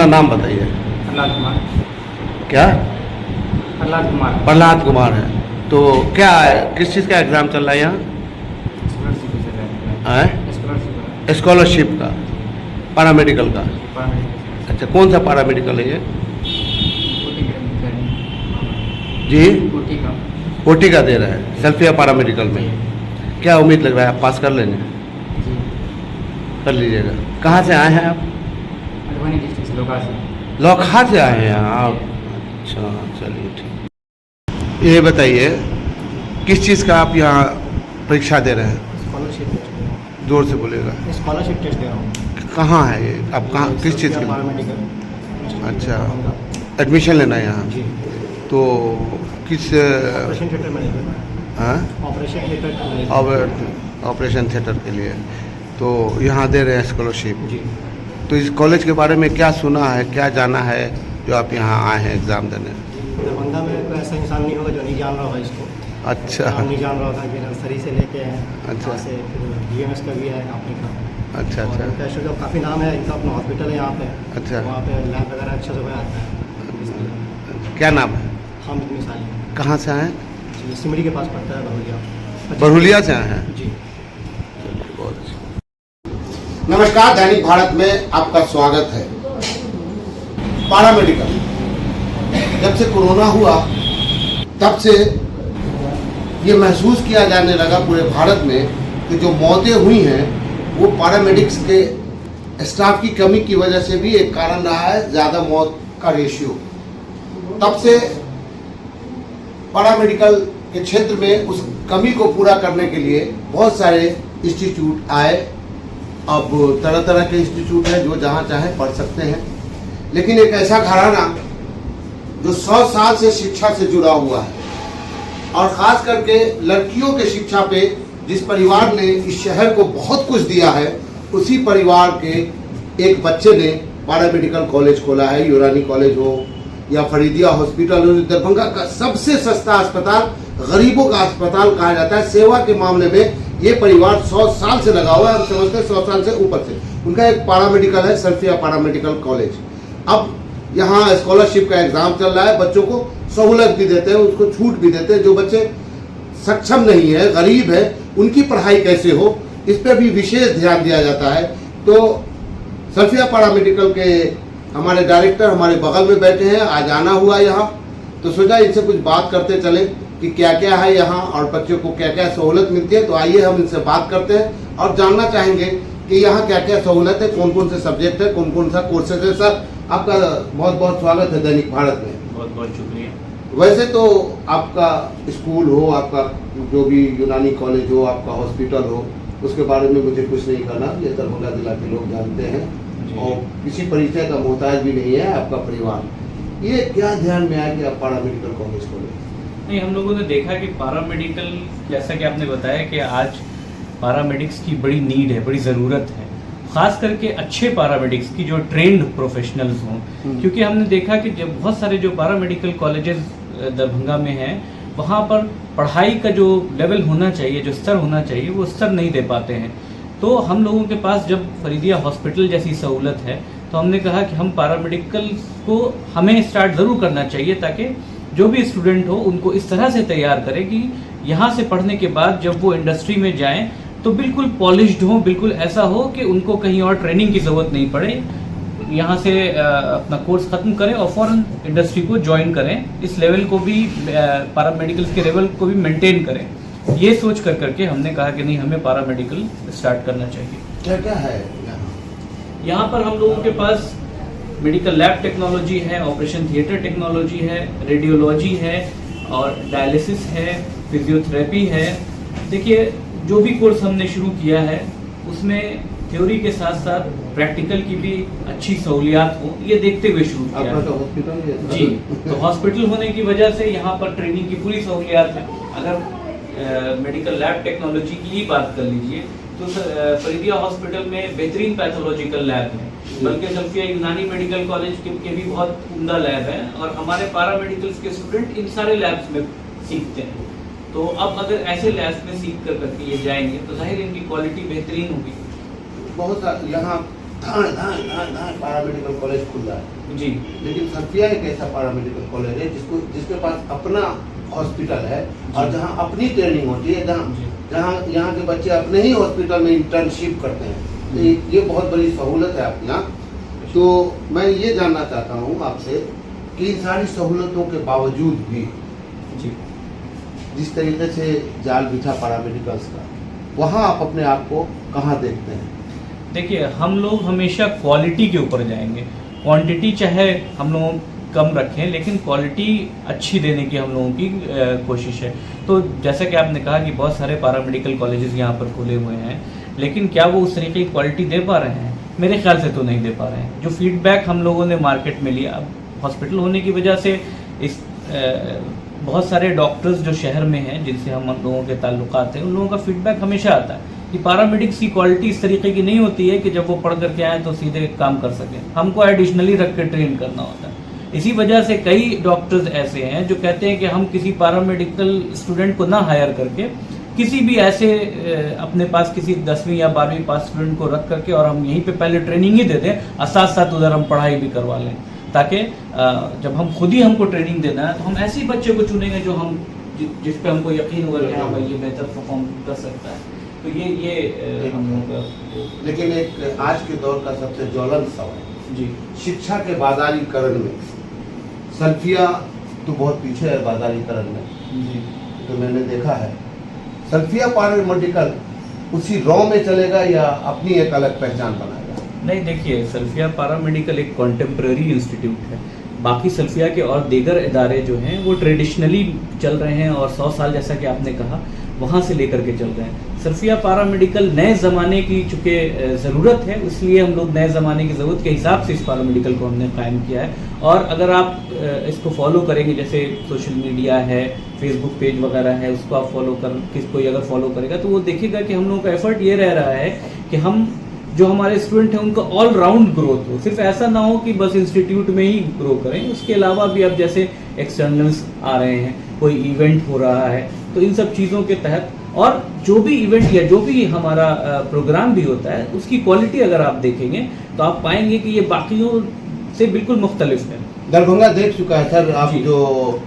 अपना नाम बताइए। प्रहलाद कुमार। क्या? प्रहलाद कुमार। प्रहलाद कुमार है। तो क्या है, किस चीज़ का एग्ज़ाम चल रहा है यहाँ? स्कॉलरशिप से चल रहा है है। स्कॉलरशिप स्कॉलरशिप का, पैरामेडिकल का। अच्छा, कौन सा पैरामेडिकल है ये? जी, कोटी का। ओटी का दे रहा है, सल्फिया पैरामेडिकल में। क्या उम्मीद लग रहा है, आप पास कर लेंगे? जी। कर लीजिएगा। कहाँ से आए हैं आप? मधुबनी डिस्ट्रिक्ट से, लोका से। लौखा से आए हैं आप? अच्छा, चलिए ठीक। ये बताइए, किस चीज़ का आप यहाँ परीक्षा दे रहे हैं? स्कॉलरशिप टेस्ट दे रहा हूँ। जोर से बोलिएगा। स्कॉलरशिप टेस्ट दे रहा हूँ। कहाँ है ये? आप कहाँ, किस चीज़ के? पैरामेडिकल। अच्छा, एडमिशन लेना है यहाँ? जी। तो किस ऑपरेशन थिएटर मैनेजमेंट। हाँ, ऑपरेशन थिएटर। ऑपरेशन थिएटर के लिए तो यहाँ दे रहे हैं स्कॉलरशिप। जी। तो इस कॉलेज के बारे में क्या सुना है, क्या जाना है जो आप यहाँ आए हैं एग्ज़ाम देने? दरभंगा में कोई ऐसा इंसान नहीं होगा जो नहीं जान रहा होगा इसको। अच्छा। हम नहीं जान रहा होगा कि नर्सरी से लेके हैं। अच्छा। वहाँ से फिर BMS का भी है कंपनी का। अच्छा अच्छा कैशो का काफ़ी नाम है इनका, अपना हॉस्पिटल है यहाँ पे। अच्छा। वहाँ पे लैब वगैरह अच्छा से आता है। क्या नाम है? हामिद मिसाली। कहाँ से आए? सिमरी के पास पड़ता है, बरुलिया। बरहुलिया से आए हैं? जी। बहुत अच्छा। नमस्कार, दैनिक भारत में आपका स्वागत है। पैरामेडिकल, जब से कोरोना हुआ तब से ये महसूस किया जाने लगा पूरे भारत में कि जो मौतें हुई हैं वो पैरामेडिक्स के स्टाफ की कमी की वजह से भी एक कारण रहा है, ज़्यादा मौत का रेशियो। तब से पैरामेडिकल के क्षेत्र में उस कमी को पूरा करने के लिए बहुत सारे इंस्टीट्यूट आए। अब तरह तरह के इंस्टीट्यूट हैं जो जहाँ चाहे पढ़ सकते हैं, लेकिन एक ऐसा घराना जो 100 साल से शिक्षा से जुड़ा हुआ है और ख़ास करके लड़कियों के शिक्षा पे जिस परिवार ने इस शहर को बहुत कुछ दिया है, उसी परिवार के एक बच्चे ने पैरामेडिकल कॉलेज खोला है। यूनानी कॉलेज हो या फरीदिया हॉस्पिटल हो, दरभंगा का सबसे सस्ता अस्पताल, गरीबों का अस्पताल कहा जाता है। सेवा के मामले में ये परिवार 100 साल से लगा हुआ है। हम समझते हैं 100 साल से ऊपर से। उनका एक पैरामेडिकल है, सल्फिया पैरामेडिकल कॉलेज। अब यहाँ स्कॉलरशिप का एग्जाम चल रहा है, बच्चों को सहूलत भी देते हैं, उसको छूट भी देते हैं। जो बच्चे सक्षम नहीं है, गरीब है, उनकी पढ़ाई कैसे हो, इस पर भी विशेष ध्यान दिया जाता है। तो सल्फिया पैरामेडिकल के हमारे डायरेक्टर हमारे बगल में बैठे हैं, आज आना हुआ यहाँ, तो सोचा इनसे कुछ बात करते चले कि क्या क्या है यहाँ और बच्चों को क्या क्या सहूलत मिलती है। तो आइए हम इनसे बात करते हैं और जानना चाहेंगे कि यहाँ क्या क्या सहूलत है, कौन कौन से सब्जेक्ट है, कौन कौन सा कोर्सेज है। सर, आपका बहुत बहुत स्वागत है दैनिक भारत में। बहुत बहुत शुक्रिया। वैसे तो आपका स्कूल हो, आपका जो भी यूनानी कॉलेज हो, आपका हॉस्पिटल हो, उसके बारे में मुझे कुछ नहीं करना, ये दरभंगा जिला के लोग जानते हैं और किसी परिचय का मोहताज भी नहीं है आपका परिवार। ये क्या ध्यान में आया कि आप पैरामेडिकल कॉलेज खोले? नहीं, हम लोगों ने देखा कि पैरामेडिकल, जैसा कि आपने बताया कि आज पैरामेडिक्स की बड़ी नीड है, बड़ी ज़रूरत है, खास करके अच्छे पैरामेडिक्स की जो ट्रेंड प्रोफेशनल्स हों। क्योंकि हमने देखा कि जब बहुत सारे जो पैरामेडिकल कॉलेजेस दरभंगा में हैं, वहाँ पर पढ़ाई का जो लेवल होना चाहिए, जो स्तर होना चाहिए, वो स्तर नहीं दे पाते हैं। तो हम लोगों के पास जब फरीदिया हॉस्पिटल जैसी सहूलत है, तो हमने कहा कि हम पैरामेडिकल को हमें स्टार्ट ज़रूर करना चाहिए, ताकि जो भी स्टूडेंट हो उनको इस तरह से तैयार करें कि यहाँ से पढ़ने के बाद जब वो इंडस्ट्री में जाएं तो बिल्कुल पॉलिश्ड हो, बिल्कुल ऐसा हो कि उनको कहीं और ट्रेनिंग की ज़रूरत नहीं पड़े। यहाँ से अपना कोर्स ख़त्म करें और फ़ौरन इंडस्ट्री को ज्वाइन करें, इस लेवल को भी, पैरामेडिकल्स के लेवल को भी मेंटेन करें। ये सोच करके हमने कहा कि नहीं, हमें पैरामेडिकल स्टार्ट करना चाहिए। क्या क्या है यहाँ पर हम लोगों के पास मेडिकल लैब टेक्नोलॉजी है, ऑपरेशन थिएटर टेक्नोलॉजी है, रेडियोलॉजी है और डायलिसिस है, फिजियोथेरेपी है। देखिए, जो भी कोर्स हमने शुरू किया है उसमें थ्योरी के साथ साथ प्रैक्टिकल की भी अच्छी सहूलियात हो, ये देखते हुए शुरू किया है। तो हॉस्पिटल जी, तो हॉस्पिटल होने की वजह से यहाँ पर ट्रेनिंग की पूरी सहूलियात है। अगर मेडिकल लैब टेक्नोलॉजी की ही बात कर लीजिए तो फरीदिया हॉस्पिटल में बेहतरीन पैथोलॉजिकल लैब है, बल्कि सल्फिया यूनानी मेडिकल कॉलेज के भी बहुत उम्दा लैब है और हमारे पैरामेडिकल्स के स्टूडेंट इन सारे लैब्स में सीखते हैं। तो अब अगर ऐसे लैब्स में सीख करके ये जाएंगे तो जाहिर इनकी क्वालिटी बेहतरीन होगी। बहुत यहाँ पैरामेडिकल कॉलेज खुल रहा है। जी लेकिन सल्फिया एक ऐसा पैरामेडिकल कॉलेज है जिसके पास अपना हॉस्पिटल है और जहाँ अपनी ट्रेनिंग होती है, जहाँ यहाँ के बच्चे अपने ही हॉस्पिटल में इंटर्नशिप करते हैं। तो ये बहुत बड़ी सहूलत है आपके यहाँ। तो मैं ये जानना चाहता हूँ आपसे कि इन सारी सहूलतों के बावजूद भी जी जिस तरीके से जाल बिछा पैरामेडिकल्स का, वहाँ आप अपने आप को कहाँ देखते हैं? देखिए, हम लोग हमेशा क्वालिटी के ऊपर जाएंगे। क्वांटिटी चाहे हम लोग कम रखें, लेकिन क्वालिटी अच्छी देने की हम लोगों की कोशिश है। तो जैसा कि आपने कहा कि बहुत सारे पैरामेडिकल कॉलेजेस यहाँ पर खुले हुए हैं, लेकिन क्या वो उस तरीके की क्वालिटी दे पा रहे हैं? मेरे ख्याल से तो नहीं दे पा रहे हैं। जो फीडबैक हम लोगों ने मार्केट में लिया, अब हॉस्पिटल होने की वजह से इस बहुत सारे डॉक्टर्स जो शहर में हैं जिनसे हम लोगों के ताल्लुकात हैं, उन लोगों का फीडबैक हमेशा आता है कि पैरामेडिक्स की क्वालिटी इस तरीके की नहीं होती है कि जब वो पढ़ करके आए तो सीधे काम कर सकें। हमको एडिशनली रख के ट्रेन करना होता है। इसी वजह से कई डॉक्टर्स ऐसे हैं जो कहते हैं कि हम किसी पैरामेडिकल स्टूडेंट को ना हायर करके किसी भी ऐसे अपने पास किसी 10वीं या 12वीं पास स्टूडेंट को रख करके और हम यहीं पे पहले ट्रेनिंग ही दे दें और साथ साथ उधर हम पढ़ाई भी करवा लें, ताकि जब हम खुद ही हमको ट्रेनिंग देना है तो हम ऐसे ही बच्चे को चुनेंगे जो हम जिस पे हमको यकीन होगा कि हाँ भाई ये बेहतर परफॉर्म कर सकता है। तो ये हम लोगों का। लेकिन एक आज के दौर का सबसे ज्वलंत सवाल, जी शिक्षा के बाजारीकरण में सल्फिया तो बहुत पीछे है बाजारीकरण में। जी तो मैंने देखा है सल्फिया पैरामेडिकल उसी रॉ में चलेगा या अपनी एक अलग पहचान बनाएगा? नहीं, देखिए, सल्फिया पैरामेडिकल एक कॉन्टेम्प्रेरी इंस्टीट्यूट है। बाकी सल्फिया के और दीगर इदारे जो हैं वो ट्रेडिशनली चल रहे हैं और 100 साल जैसा कि आपने कहा वहाँ से लेकर के चल रहे हैं। सल्फिया पैरामेडिकल नए ज़माने की चूँकि ज़रूरत है, इसलिए हम लोग नए ज़माने की ज़रूरत के हिसाब से इस पैरामेडिकल को हमने कायम किया है। और अगर आप इसको फॉलो करेंगे, जैसे सोशल मीडिया है, फेसबुक पेज वगैरह है, उसको आप फॉलो कर कोई अगर फॉलो करेगा तो वो देखेगा कि हम लोगों का एफर्ट ये रह रहा है कि हम जो हमारे स्टूडेंट हैं उनका ऑल राउंड ग्रोथ हो। सिर्फ ऐसा ना हो कि बस इंस्टीट्यूट में ही ग्रो करें, उसके अलावा भी अब जैसे एक्सटर्नल्स आ रहे हैं, कोई इवेंट हो रहा है, तो इन सब चीज़ों के तहत और जो भी इवेंट या जो भी हमारा प्रोग्राम भी होता है उसकी क्वालिटी अगर आप देखेंगे तो आप पाएंगे कि ये बाकियों से बिल्कुल मुख्तलिफ है। दरभंगा देख चुका है सर, आप जी। जो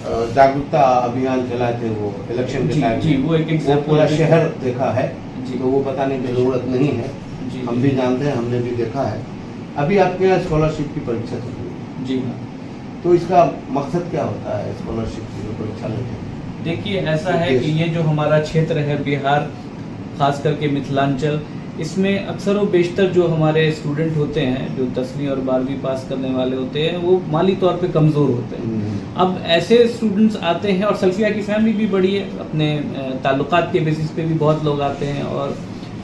जागरूकता अभियान चलाए थे वो इलेक्शन के टाइम जी, वो एक वो एग्जाम्पल पूरा शहर देखा है, जी। तो वो बताने की जरूरत नहीं है। जी, हम भी जानते हैं, हमने भी देखा है। अभी आपके यहाँ स्कॉलरशिप की परीक्षा चल रही है, जी हाँ। तो इसका मकसद क्या होता है स्कॉलरशिप की जो परीक्षा लेते हैं? देखिए, ऐसा है कि ये जो हमारा क्षेत्र है बिहार, खास करके मिथिलांचल, इसमें अक्सर व बेशतर जो हमारे स्टूडेंट होते हैं जो 10वीं और 12वीं पास करने वाले होते हैं वो माली तौर पे कमज़ोर होते हैं। अब ऐसे स्टूडेंट्स आते हैं और सल्फिया की फैमिली भी बड़ी है, अपने ताल्लुकात के बेसिस पे भी बहुत लोग आते हैं और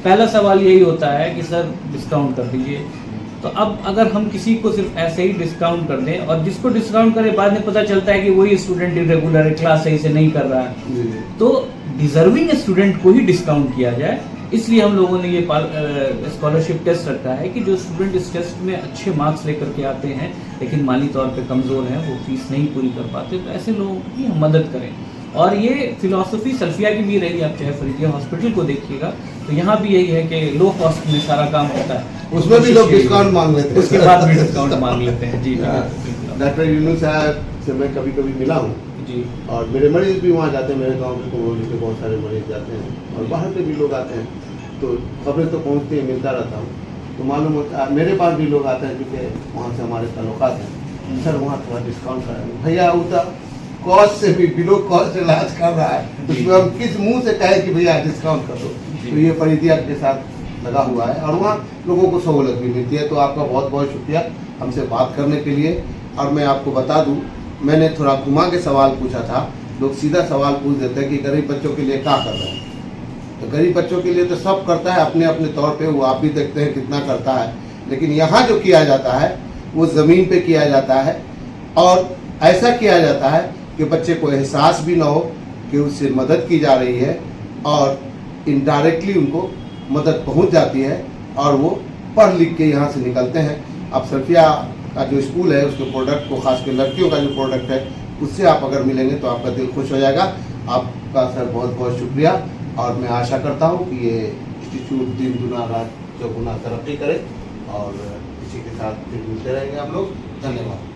पहला सवाल यही होता है कि सर डिस्काउंट कर दीजिए। तो अब अगर हम किसी को सिर्फ ऐसे ही डिस्काउंट कर दें और जिसको डिस्काउंट करें बाद में पता चलता है कि वही स्टूडेंट इरेगुलर है, क्लास सही से नहीं कर रहा है, तो डिजर्विंग स्टूडेंट को ही डिस्काउंट किया जाए। इसलिए हम लोगों ने ये स्कॉलरशिप टेस्ट रखा है कि जो स्टूडेंट इस टेस्ट में अच्छे मार्क्स लेकर के आते हैं लेकिन माली तौर पे कमज़ोर हैं, वो फीस नहीं पूरी कर पाते, तो ऐसे लोगों की हम मदद करें। और ये फिलॉसफी सल्फिया की भी रही। आप चाहे फरीदिया हॉस्पिटल को देखिएगा तो यहाँ भी यही है कि लो कॉस्ट में सारा काम होता है, उसमें भी लोग डिस्काउंट मांग लेते हैं, उसके बाद भी डिस्काउंट मांग लेते हैं। जी डॉक्टर यूनुस साहब से मैं कभी कभी मिला हूँ जी, और मेरे मरीज भी वहाँ जाते हैं, मेरे गांव के कोरोली के बहुत सारे मरीज जाते हैं और बाहर के भी लोग आते हैं, तो खबरें तो पहुँचती हैं, मिलता रहता हूँ, तो मालूम होता है मेरे पास भी लोग आते हैं क्योंकि वहाँ से हमारे ताल्लुकात हैं, सर वहाँ थोड़ा डिस्काउंट कराएंगे। भैया वो तो कॉस्ट से भी बिलो कॉस्ट इलाज कर रहा है, उसमें हम किस मुंह से कहें कि भैया डिस्काउंट कर दो। तो ये फरीदिया के साथ लगा हुआ है और वहाँ लोगों को सहूलत भी मिलती है। तो आपका बहुत बहुत शुक्रिया हमसे बात करने के लिए। और मैं आपको बता दूं, मैंने थोड़ा घुमा के सवाल पूछा था, लोग सीधा सवाल पूछ देते हैं कि गरीब बच्चों के लिए क्या कर रहे हैं। तो गरीब बच्चों के लिए तो सब करता है अपने अपने तौर पे, वो आप भी देखते हैं कितना करता है, लेकिन यहाँ जो किया जाता है वो ज़मीन पे किया जाता है और ऐसा किया जाता है कि बच्चे को एहसास भी ना हो कि उससे मदद की जा रही है और इनडायरेक्टली उनको मदद पहुंच जाती है और वो पढ़ लिख के यहाँ से निकलते हैं। अब सल्फिया का जो स्कूल है उसके प्रोडक्ट को, खास कर लड़कियों का जो प्रोडक्ट है, उससे आप अगर मिलेंगे तो आपका दिल खुश हो जाएगा। आपका सर बहुत बहुत शुक्रिया और मैं आशा करता हूँ कि ये इंस्टीट्यूट दिन दुना रात चौगुना तरक्की करे और इसी के साथ फिर मिलते रहेंगे हम लोग। धन्यवाद।